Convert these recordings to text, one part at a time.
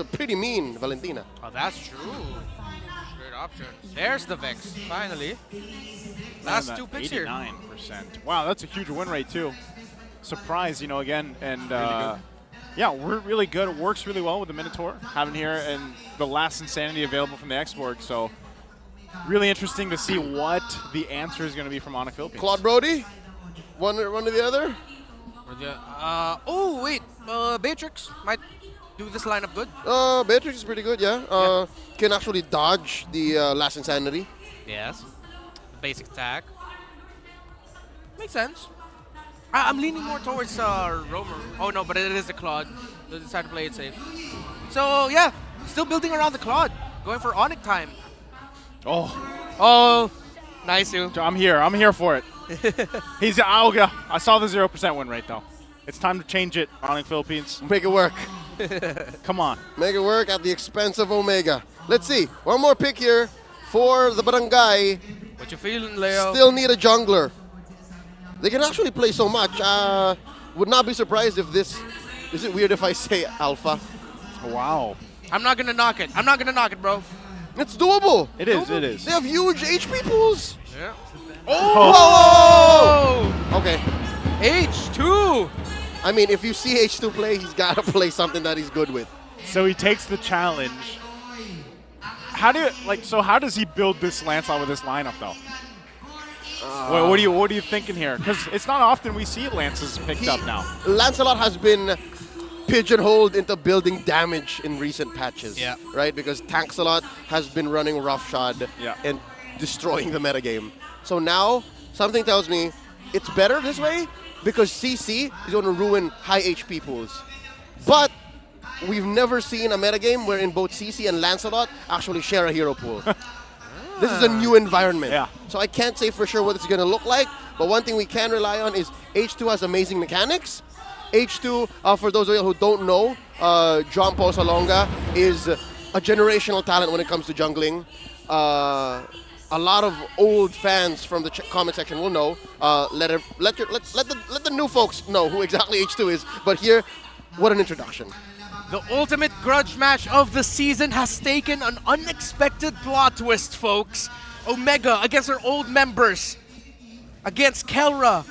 pretty mean, Valentina. Oh, that's true. Great option. There's the Vex, finally. Last two picks here. 89%. Wow, that's a huge win rate, too. Surprise, again. And yeah, we're really good. It works really well with the Minotaur having here and the last Insanity available from the X-Borg. So really interesting to see what the answer is going to be from Onic Philippines. Claude Brody, one to the other. Oh, wait. Beatrix might do this lineup good. Beatrix is pretty good, yeah. Can actually dodge the last Insanity. Yes. Basic attack. Makes sense. I'm leaning more towards Romer. Oh, no, but it is a Claude. They decided to play it safe. So, yeah, still building around the Claude. Going for Onic time. Oh, nice, you. I'm here for it. He's Alga. I saw the 0% win rate, though. It's time to change it, Onic Philippines. Make it work. Come on. Make it work at the expense of Omega. Let's see. One more pick here for the Barangay. What you feeling, Leo? Still need a jungler. They can actually play so much. Would not be surprised if this... Is it weird if I say alpha? Wow. I'm not going to knock it. I'm not going to knock it, bro. It's doable. It is. They have huge HP pools. Yeah. Oh! Okay. H2. I mean, if you see H2 play, he's got to play something that he's good with. So he takes the challenge. How does he build this Lancelot with this lineup, though? What are you thinking here? Because it's not often we see Lances picked up now. Lancelot has been pigeonholed into building damage in recent patches. Yeah. Right? Because Tanksalot has been running roughshod and destroying the metagame. So now, something tells me it's better this way because CC is going to ruin high HP pools. But we've never seen a metagame wherein both CC and Lancelot actually share a hero pool. This is a new environment. Yeah. So I can't say for sure what it's going to look like, but one thing we can rely on is H2 has amazing mechanics. H2, for those of you who don't know, John Paul Salonga is a generational talent when it comes to jungling. A lot of old fans from the comment section will know. Let the new folks know who exactly H2 is. But here, what an introduction. The ultimate grudge match of the season has taken an unexpected plot twist, folks. Omega against her old members. Against Kelra.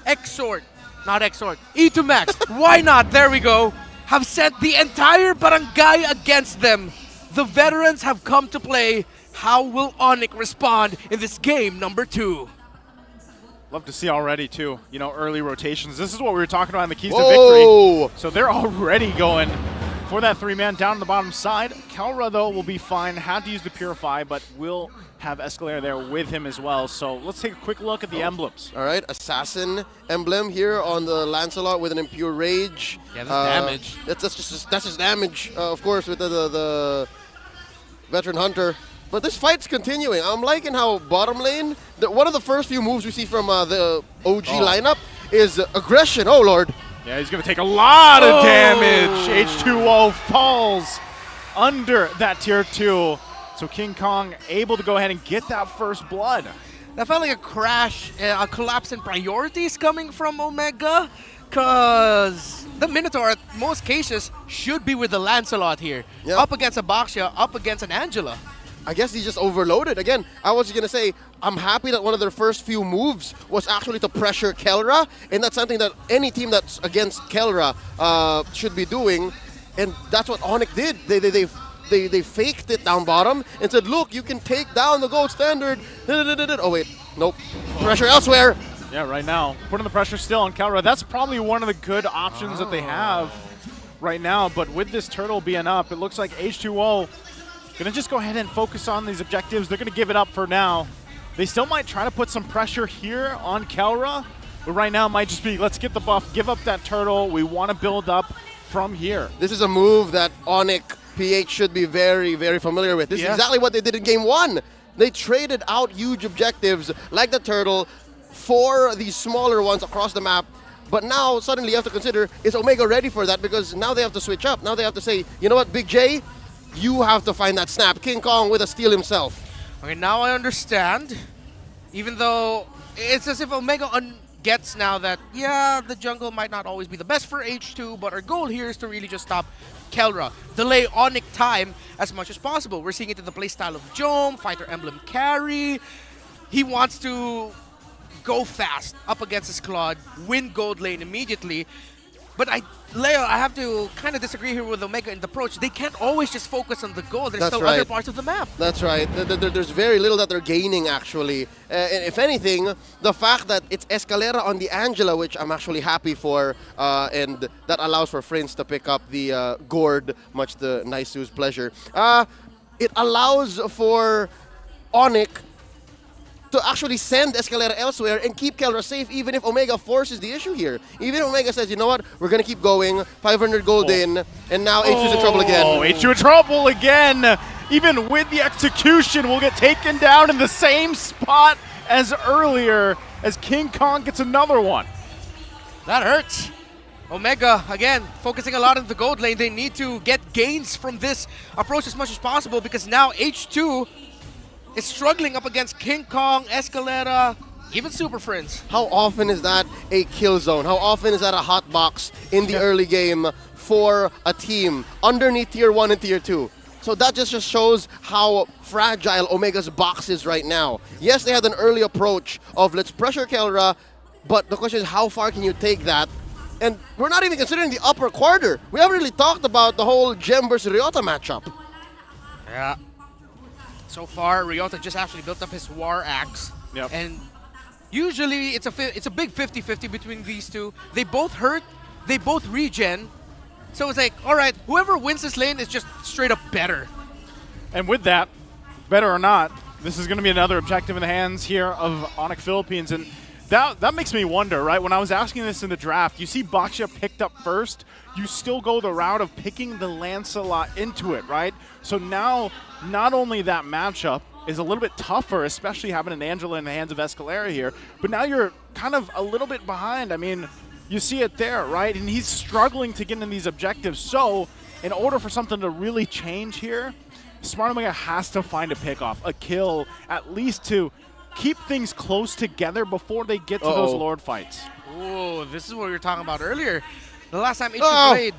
Not Exort. E2Max. Why not? There we go. Have sent the entire barangay against them. The veterans have come to play. How will Onic respond in this game number 2? Love to see already, too, early rotations. This is what we were talking about in the keys Whoa. to victory. So they're already going for that 3-man down on the bottom side. Kelra, though, will be fine. Had to use the Purify, but will have Escalator there with him as well. So let's take a quick look at the emblems. All right, Assassin emblem here on the Lancelot with an Impure Rage. Yeah, that's damage. That's just damage, of course, with the Veteran Hunter. But this fight's continuing. I'm liking how bottom lane, one of the first few moves we see from the OG lineup is aggression. Oh, Lord. Yeah, he's going to take a lot of damage. H2O falls under that tier 2. So King Kong able to go ahead and get that first blood. That felt like a crash, a collapse in priorities coming from Omega, because the Minotaur, at most cases, should be with the Lancelot here. Yep. Up against a Baxia, up against an Angela. I guess he's just overloaded. Again, I was going to say, I'm happy that one of their first few moves was actually to pressure Kelra, and that's something that any team that's against Kelra should be doing, and that's what Onic did. They faked it down bottom and said, look, you can take down the gold standard. Oh, wait. Nope. Pressure elsewhere. Yeah, right now. Putting the pressure still on Kelra. That's probably one of the good options that they have right now, but with this turtle being up, it looks like H2O going to just go ahead and focus on these objectives. They're going to give it up for now. They still might try to put some pressure here on Kelra, but right now it might just be, let's get the buff, give up that turtle. We want to build up from here. This is a move that Onic PH should be very, very familiar with. This is exactly what they did in Game 1. They traded out huge objectives like the turtle for these smaller ones across the map. But now suddenly you have to consider, is Omega ready for that? Because now they have to switch up. Now they have to say, you know what, Big J, you have to find that snap. King Kong with a steal himself. Okay, now I understand. Even though it's as if Omega gets now that, yeah, the jungle might not always be the best for H2, but our goal here is to really just stop Kelra, delay Onic time as much as possible. We're seeing it in the playstyle of Jome, Fighter Emblem carry. He wants to go fast up against his Claude, win gold lane immediately. But Leo, I have to kind of disagree here with Omega in the approach. They can't always just focus on the gold. There's still other parts of the map. That's right. There's very little that they're gaining, actually. And if anything, the fact that it's Escalera on the Angela, which I'm actually happy for, and that allows for Prince to pick up the gourd, much to Naisu's pleasure. It allows for Onic to actually send Escalera elsewhere and keep Kelra safe, even if Omega forces the issue here. Even if Omega says, you know what, we're going to keep going, 500 gold in, and now H2's in trouble again. Oh, H2 in trouble again. Even with the execution, will get taken down in the same spot as earlier, as King Kong gets another one. That hurts. Omega, again, focusing a lot on the gold lane. They need to get gains from this approach as much as possible, because now H2 is struggling up against King Kong, Escalera, even Super Friends. How often is that a kill zone? How often is that a hot box in the early game for a team underneath Tier 1 and Tier 2? So that just shows how fragile Omega's box is right now. Yes, they had an early approach of let's pressure Kelra, but the question is how far can you take that? And we're not even considering the upper quarter. We haven't really talked about the whole Gem versus Ryota matchup. Yeah. So far, Ryota just actually built up his War Axe. Yep. And usually it's a big 50-50 between these two. They both hurt, they both regen. So it's like, all right, whoever wins this lane is just straight up better. And with that, better or not, this is going to be another objective in the hands here of Onic Philippines. And that makes me wonder, right? When I was asking this in the draft, you see Baxia picked up first, you still go the route of picking the Lancelot into it, right? So now, not only that matchup is a little bit tougher, especially having an Angela in the hands of Escalera here, but now you're kind of a little bit behind. I mean, you see it there, right? And he's struggling to get in these objectives. So in order for something to really change here, Smart Omega has to find a pickoff, a kill, at least to keep things close together before they get to those Lord fights. Oh, this is what we were talking about earlier. The last time H2 played,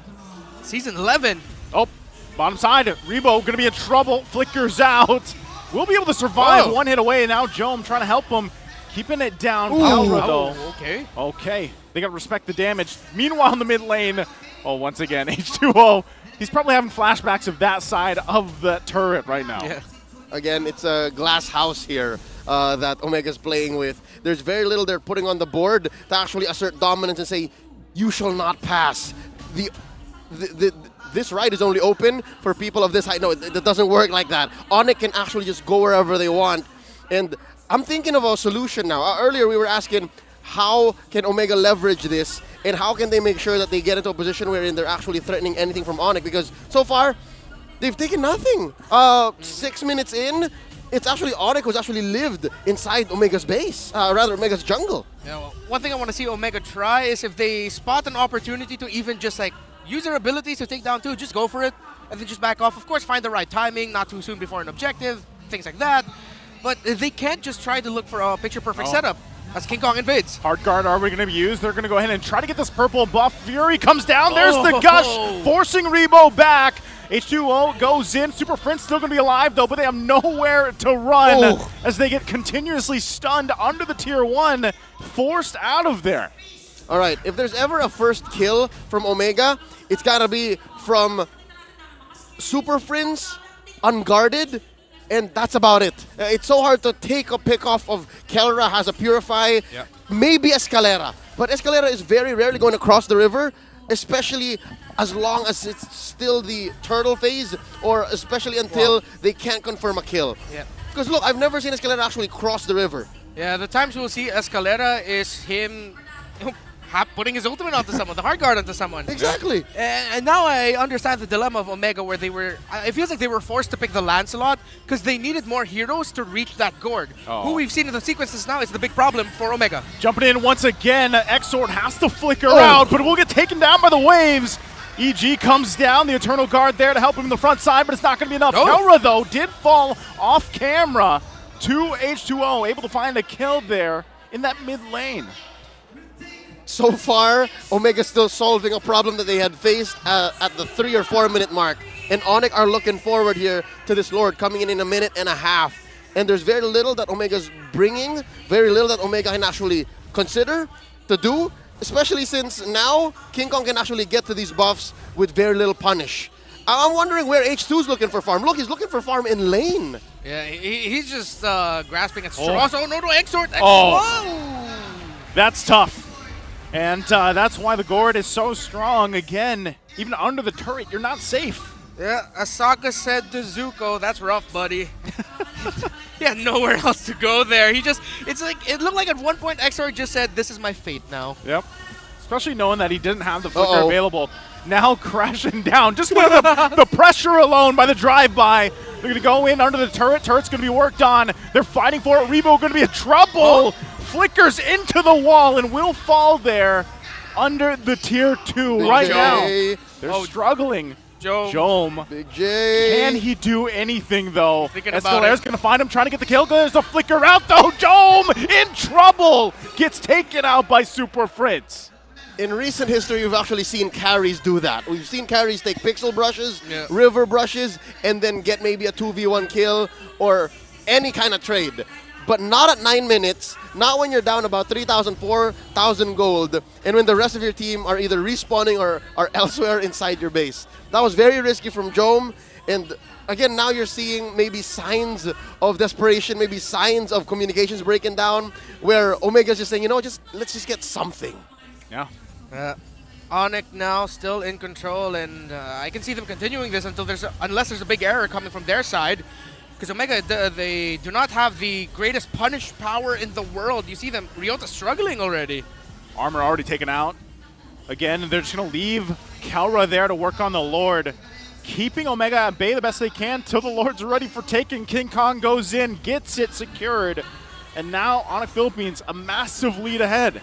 Season 11. Oh, bottom side, Rebo gonna be in trouble, flickers out. We'll be able to survive, one hit away. Now Jome trying to help him, keeping it down. Kelra, though. Okay, they gotta respect the damage. Meanwhile in the mid lane, once again, H2O, he's probably having flashbacks of that side of the turret right now. Yeah. Again, it's a glass house here that Omega's playing with. There's very little they're putting on the board to actually assert dominance and say, you shall not pass. This ride is only open for people of this height. No, it doesn't work like that. Onic can actually just go wherever they want. And I'm thinking of a solution now. Earlier we were asking, how can Omega leverage this? And how can they make sure that they get into a position wherein they're actually threatening anything from Onic? Because so far, they've taken nothing. 6 minutes in, it's actually Onic who's actually lived inside Omega's base, rather Omega's jungle. Yeah, well, one thing I want to see Omega try is if they spot an opportunity to even just like use their abilities to take down two, just go for it, and then just back off. Of course, find the right timing, not too soon before an objective, things like that. But they can't just try to look for a picture-perfect setup as King Kong invades. Hard guard are we going to be used? They're going to go ahead and try to get this purple buff. Fury comes down. There's the gush, forcing Rebo back. H2O goes in. Super Friends still going to be alive, though, but they have nowhere to run as they get continuously stunned under the Tier 1, forced out of there. All right, if there's ever a first kill from Omega, it's got to be from Super Friends, unguarded, and that's about it. It's so hard to take a pick off of Kelra, has a Purify, maybe Escalera. But Escalera is very rarely going to cross the river, especially as long as it's still the turtle phase, or especially until they can't confirm a kill. Yeah. Because look, I've never seen Escalera actually cross the river. Yeah, the times we'll see Escalera is him putting his ultimate onto someone, the hard guard onto someone. Exactly. And now I understand the dilemma of Omega, where they were, it feels like they were forced to pick the Lancelot because they needed more heroes to reach that gourd. Who we've seen in the sequences now is the big problem for Omega. Jumping in once again, Exort has to flicker out, but will get taken down by the waves. EG comes down, the Eternal Guard there to help him in the front side, but it's not going to be enough. Kelra, though, did fall off camera to H2O, able to find a kill there in that mid lane. so far, Omega's still solving a problem that they had faced at the 3 or 4 minute mark. And Onic are looking forward here to this Lord coming in a minute and a half. And there's very little that Omega's bringing, very little that Omega can actually consider to do, especially since now King Kong can actually get to these buffs with very little punish. I'm wondering where H2's looking for farm. Look, he's looking for farm in lane. Yeah, he's just grasping at straws. Oh, no, Exort. Oh. That's tough. And that's why the Gourd is so strong. Again, even under the turret, you're not safe. Yeah, Asaka said to Zuko, that's rough, buddy. He had nowhere else to go there. It's like, it looked like at one point Exor just said, this is my fate now. Yep. Especially knowing that he didn't have the flicker available. Now crashing down. Just with the pressure alone by the drive-by. They're going to go in under the turret. Turret's going to be worked on. They're fighting for it. Rebo going to be in trouble. Flickers into the wall and will fall there under the tier 2 right now. They're struggling. Jome. Big J. Can he do anything, though? Escalair's going to find him, trying to get the kill. There's a flicker out, though. Jome in trouble. Gets taken out by Super Fritz. In recent history, we've actually seen carries do that. We've seen carries take pixel brushes, river brushes, and then get maybe a 2v1 kill or any kind of trade. But not at 9 minutes, not when you're down about 3,000, 4,000 gold, and when the rest of your team are either respawning or are elsewhere inside your base. That was very risky from Jome, and again, now you're seeing maybe signs of desperation, maybe signs of communications breaking down, where Omega's just saying, you know, let's just get something. Yeah. Onic now still in control, and I can see them continuing this unless there's a big error coming from their side. Because Omega, they do not have the greatest punish power in the world. You see them, Ryota struggling already. Armor already taken out. Again, they're just going to leave Kalra there to work on the Lord. Keeping Omega at bay the best they can till the Lord's ready for taking. King Kong goes in, gets it secured. And now Onic Philippines, a massive lead ahead.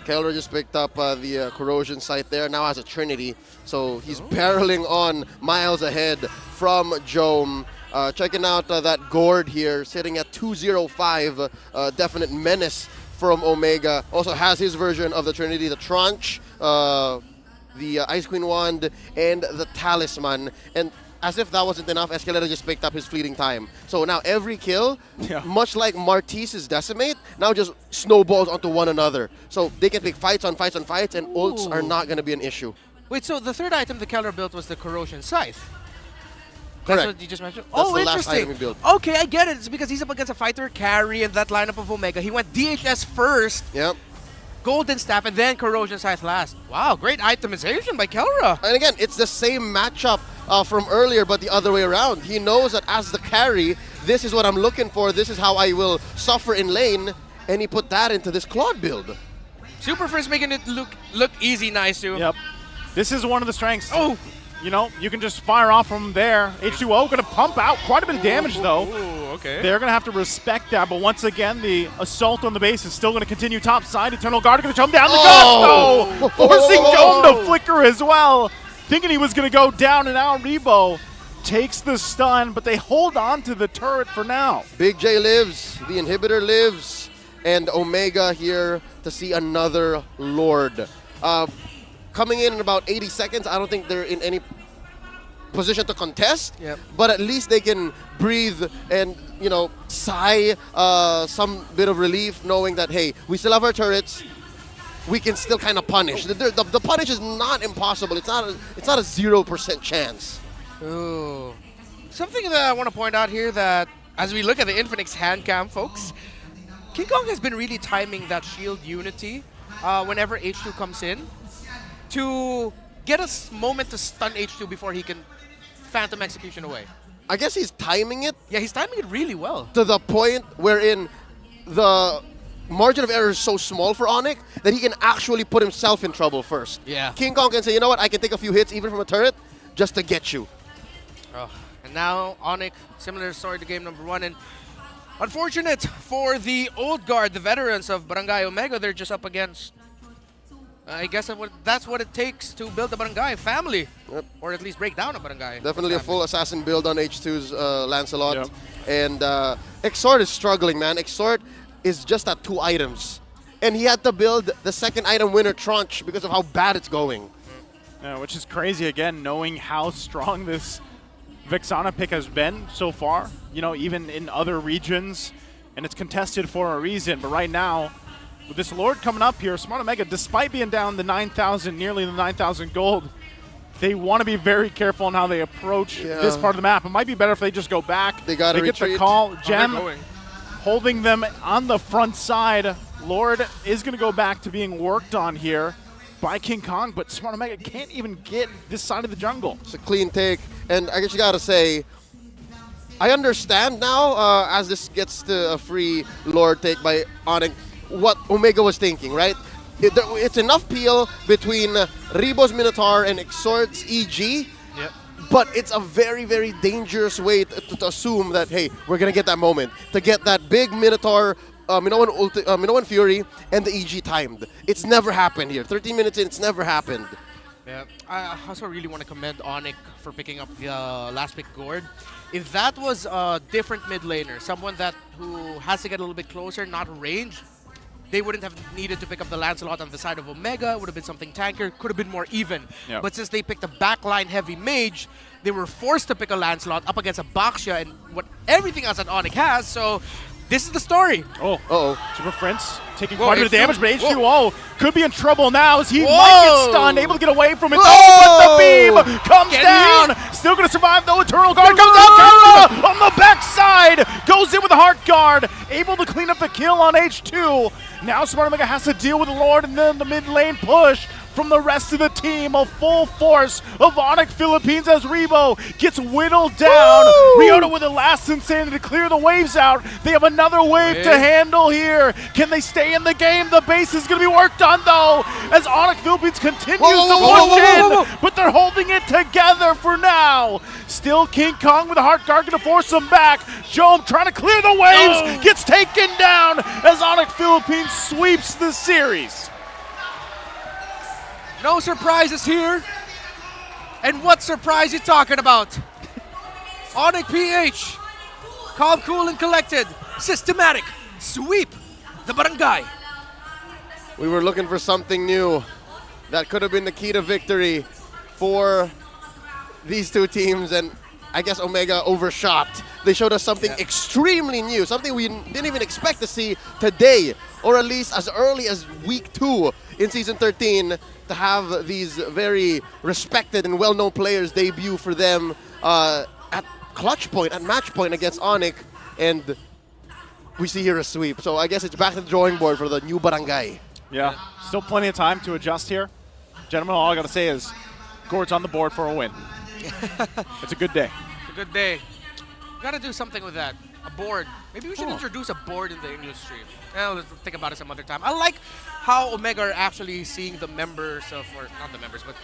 Keller just picked up the corrosion site there, now has a Trinity. So he's barreling on miles ahead from Jome. Checking out that Gourd here, sitting at 205. Definite menace from Omega. Also has his version of the Trinity, the Tranche, the Ice Queen Wand, and the Talisman. And as if that wasn't enough, Escalera just picked up his fleeting time. So now every kill, much like Martise's Decimate, now just snowballs onto one another. So they can pick fights on fights on fights, and ults are not going to be an issue. Wait, so the third item the Keller built was the Corrosion Scythe? Correct. That's what you just mentioned? That's the interesting. last item he built. Okay, I get it. It's because he's up against a fighter carry in that lineup of Omega. He went DHS first, Yep. Golden Staff, and then Corrosion Scythe last. Wow, great itemization by Kelra. And again, it's the same matchup from earlier, but the other way around. He knows that as the carry, this is what I'm looking for. This is how I will suffer in lane. And he put that into this Claude build. Super First making it look easy, Naisu. Yep. This is one of the strengths. Oh! You know, you can just fire off from there. H2O going to pump out quite a bit of damage, though. Ooh, okay. They're going to have to respect that, but once again, the assault on the base is still going to continue top side. Eternal Guard going to jump down the gun, though! Forcing Jome to flicker as well. Thinking he was going to go down, and now Rebo takes the stun, but they hold on to the turret for now. Big J lives, the inhibitor lives, and Omega here to see another Lord. Coming in about 80 seconds, I don't think they're in any position to contest, but at least they can breathe and, you know, sigh some bit of relief knowing that, hey, we still have our turrets, we can still kind of punish. The punish is not impossible. It's not a 0% chance. Ooh. Something that I want to point out here that as we look at the Infinix hand cam, folks, King Kong has been really timing that shield unity whenever H2 comes in to get a moment to stun H2 before he can Phantom Execution away. I guess he's timing it. Yeah, he's timing it really well. To the point wherein the margin of error is so small for Onic that he can actually put himself in trouble first. Yeah. King Kong can say, you know what, I can take a few hits even from a turret just to get you. Oh, and now Onic, similar story to game number 1. And unfortunate for the old guard, the veterans of Barangay Omega, they're just up against, I guess that's what it takes to build a barangay family, or at least break down a barangay. Definitely a full assassin build on H2's Lancelot. And Exort is struggling, man. Exort is just at 2 items. and he had to build the second item winner Trunch because of how bad it's going. Yeah, which is crazy, again, knowing how strong this Vexana pick has been so far, you know, even in other regions, and it's contested for a reason. But right now, with this Lord coming up here, Smart Omega, despite being down the 9,000, nearly the 9,000 gold, they want to be very careful on how they approach this part of the map. It might be better if they just go back. They got to get retreat. the call. Gem going. holding them on the front side. Lord is going to go back to being worked on here by King Kong, but Smart Omega can't even get this side of the jungle. It's a clean take, and I guess you gotta say, I understand now as this gets to a free Lord take by Onic, what Omega was thinking, right? It's enough peel between Rebo's Minotaur and Exort's EG, Yep. but it's a very, very dangerous way to assume that, hey, we're gonna get that moment, to get that big Minotaur, Minoan Fury, and the EG timed. It's never happened here. 13 minutes in, it's never happened. Yeah, I also really want to commend Onic for picking up the last pick Gord. If that was a different mid laner, someone who has to get a little bit closer, not range, they wouldn't have needed to pick up the Lancelot on the side of Omega. It would have been something tanker, could have been more even. Yep. But since they picked a backline heavy mage, they were forced to pick a Lancelot up against a Baxia and everything else that Onic has. So this is the story. Oh, Uh-oh. Super Prince taking Whoa, quite a bit of damage, but H2O. H2O could be in trouble now as he might Whoa. get stunned, able to get away from it. Whoa. Oh, but the beam comes Get down. in. Still going to survive though. Eternal Guard comes out. Kara on the backside goes in with a Heart Guard, able to clean up the kill on H2. Now Smart Omega has to deal with the Lord and then the mid lane push from the rest of the team. A full force of Onic Philippines as Rebo gets whittled down. Woo! Ryota with the last insanity to clear the waves out. They have another wave to handle here. Can they stay in the game? The base is going to be worked on though as Onic Philippines continues to push in, but they're holding it together for now. Still King Kong with a Heart Guard going to force them back. Jom trying to clear the waves, gets taken down as Onic Philippines sweeps the series. No surprises here. And what surprise you talking about? Onic PH. Calm, cool, and collected. Systematic. Sweep the barangay. We were looking for something new that could have been the key to victory for these two teams, and I guess Omega overshot. They showed us something extremely new, something we didn't even expect to see today, or at least as early as week 2 in Season 13, to have these very respected and well-known players debut for them at clutch point, at match point against Onic, and we see here a sweep. So I guess it's back to the drawing board for the new barangay. Yeah, still plenty of time to adjust here. Gentlemen, all I got to say is Gord's on the board for a win. It's a good day. It's a good day. Gotta do something with that. A board. Maybe we should introduce a board in the industry. Well, let's think about it some other time. I like how Omega are actually seeing the members of, or not the members, but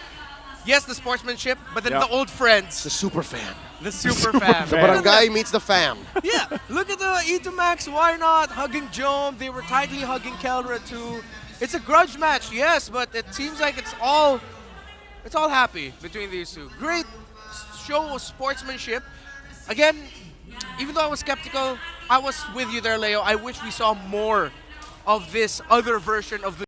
yes, the sportsmanship, but then the old friends. The super fan. The super fam. The barangay meets the fam. Yeah, look at the E2 Max, why not? Hugging Jom, they were tightly hugging Kelra too. It's a grudge match, yes, but it seems like it's all happy between these two. Great show of sportsmanship. Again, even though I was skeptical, I was with you there, Leo. I wish we saw more of this other version of the